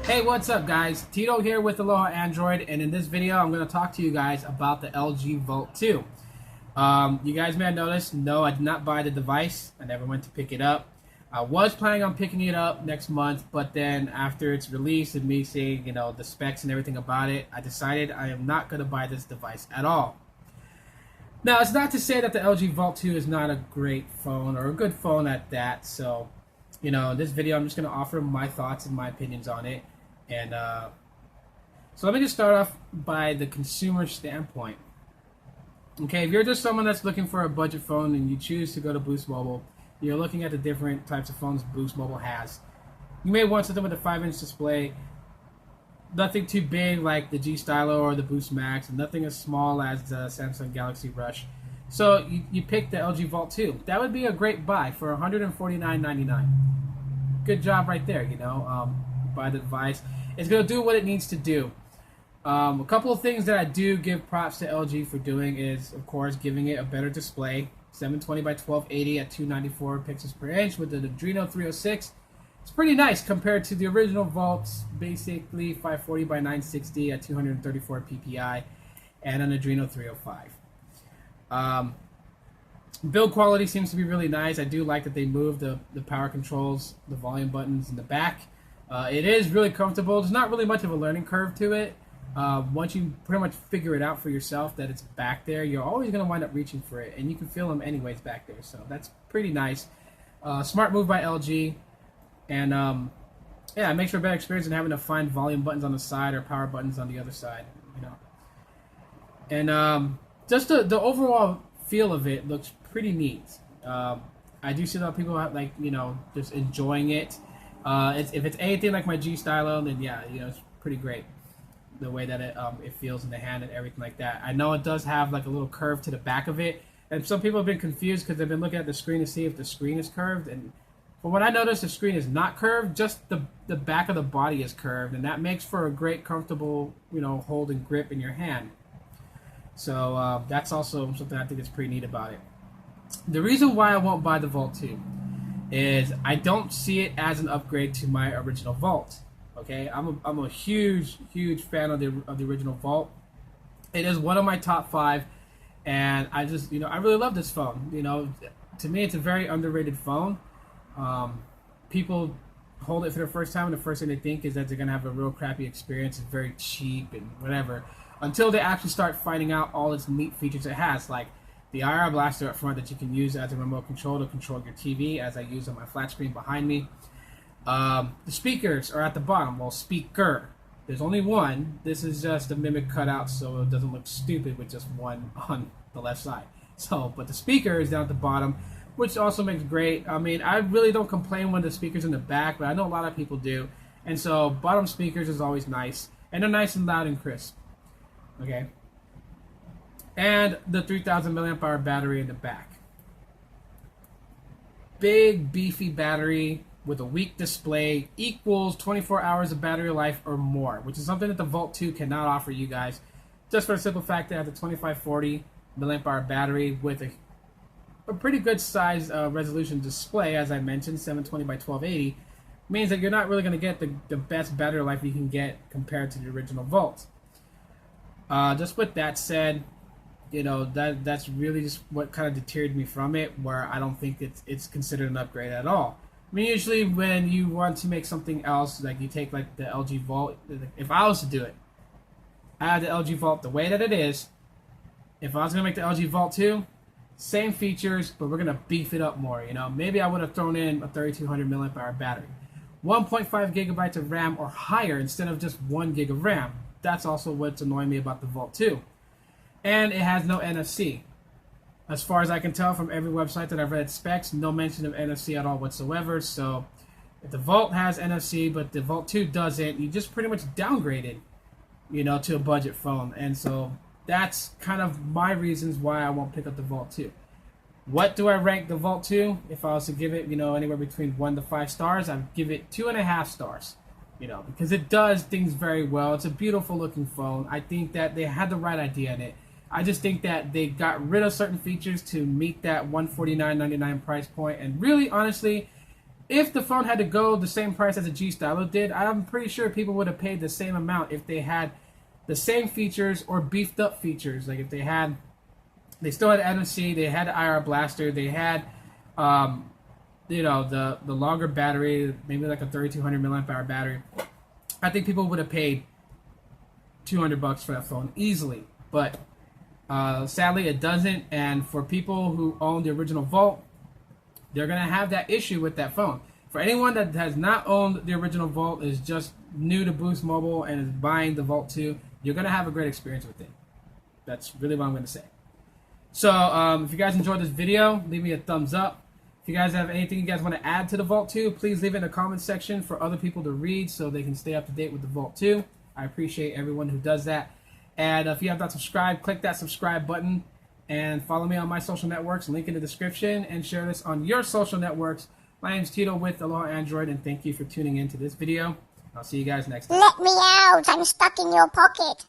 Hey, what's up guys? Tito here with Aloha Android, and in this video I'm going to talk to you guys about the LG Vault 2. You guys may have noticed, no, I did not buy the device. I never went to pick it up. I was planning on picking it up next month, but then after its release and me seeing, the specs and everything about it, I decided I am not going to buy this device at all. Now, it's not to say that the LG Vault 2 is not a great phone or a good phone at that. So, in this video I'm just going to offer my thoughts and my opinions on it. And so let me just start off by the consumer standpoint. Okay, if you're just someone that's looking for a budget phone and you choose to go to Boost Mobile, you're looking at the different types of phones Boost Mobile has. You may want something with a 5-inch display, nothing too big like the G Stylo or the Boost Max, and nothing as small as the Samsung Galaxy Rush. So you pick the LG Vault 2. That would be a great buy for $149.99. Good job right there, buy the device. It's going to do what it needs to do. A couple of things that I do give props to LG for doing is, of course, giving it a better display. 720 by 1280 at 294 pixels per inch with the Adreno 306. It's pretty nice compared to the original Vaults, basically 540 by 960 at 234 ppi and an Adreno 305. Build quality seems to be really nice. I do like that they moved the power controls, the volume buttons in the back. It is really comfortable. There's not really much of a learning curve to it. Once you pretty much figure it out for yourself that it's back there, you're always going to wind up reaching for it, and you can feel them anyways back there. So that's pretty nice. Smart move by LG, and yeah, it makes for a better experience than having to find volume buttons on the side or power buttons on the other side. And just the overall feel of it looks pretty neat. I do see a lot of people just enjoying it. If it's anything like my G Stylo, then yeah, it's pretty great. The way that it feels in the hand and everything like that. I know it does have like a little curve to the back of it, and some people have been confused because they've been looking at the screen to see if the screen is curved. And from what I noticed, the screen is not curved. Just the back of the body is curved, and that makes for a great, comfortable, hold and grip in your hand. So that's also something I think is pretty neat about it. The reason why I won't buy the Vault 2 is I don't see it as an upgrade to my original Vault. Okay, I'm a huge fan of the original Vault. It is one of my top 5, and I just I really love this phone. To me it's a very underrated phone. People hold it for the first time, and the first thing they think is that they're gonna have a real crappy experience. It's very cheap and whatever, until they actually start finding out all its neat features it has, like the IR blaster up front that you can use as a remote control to control your TV, as I use on my flat screen behind me. The speakers are at the bottom. Well, speaker. There's only one. This is just a mimic cutout, so it doesn't look stupid with just one on the left side. But the speaker is down at the bottom, which also makes great. I mean, I really don't complain when the speaker's in the back, but I know a lot of people do. And so bottom speakers is always nice, and they're nice and loud and crisp. Okay. And the 3,000 milliamp hour battery in the back. Big, beefy battery with a weak display equals 24 hours of battery life or more, which is something that the Vault 2 cannot offer you guys, just for the simple fact that it has a 2540 milliamp hour battery with a pretty good size resolution display, as I mentioned, 720 by 1280, means that you're not really going to get the best battery life you can get compared to the original Vault. Just with that said, that's really just what kind of deterred me from it, where I don't think it's considered an upgrade at all. I mean, usually when you want to make something else, like you take like the LG Vault, if I was to do it, I had the LG Vault the way that it is. If I was going to make the LG Vault 2, same features, but we're going to beef it up more, Maybe I would have thrown in a 3200 milliamp hour battery. 1.5 gigabytes of RAM or higher instead of just 1 gig of RAM. That's also what's annoying me about the Vault 2. And it has no NFC. As far as I can tell from every website that I've read specs, no mention of NFC at all whatsoever. So if the Vault has NFC, but the Vault 2 doesn't, you just pretty much downgraded, to a budget phone. And so that's kind of my reasons why I won't pick up the Vault 2. What do I rank the Vault 2? If I was to give it, anywhere between 1 to 5 stars, I'd give it 2.5 stars. Because it does things very well. It's a beautiful looking phone. I think that they had the right idea in it. I just think that they got rid of certain features to meet that $149.99 price point. And really, honestly, if the phone had to go the same price as a G Stylo did, I'm pretty sure people would have paid the same amount if they had the same features or beefed up features. Like if they still had NFC, they had the IR blaster, they had, the longer battery, maybe like a 3200 milliamp hour battery. I think people would have paid $200 for that phone easily. But sadly, it doesn't. And for people who own the original Volt, they're going to have that issue with that phone. For anyone that has not owned the original Volt, is just new to Boost Mobile and is buying the Volt 2, you're going to have a great experience with it. That's really what I'm going to say. So if you guys enjoyed this video, leave me a thumbs up. If you guys have anything you guys want to add to the Volt 2, please leave it in the comments section for other people to read so they can stay up to date with the Volt 2. I appreciate everyone who does that. And if you have not subscribed, click that subscribe button. And follow me on my social networks, link in the description, and share this on your social networks. My name is Tito with Aloha Android, and thank you for tuning in to this video. I'll see you guys next time. Let me out! I'm stuck in your pocket.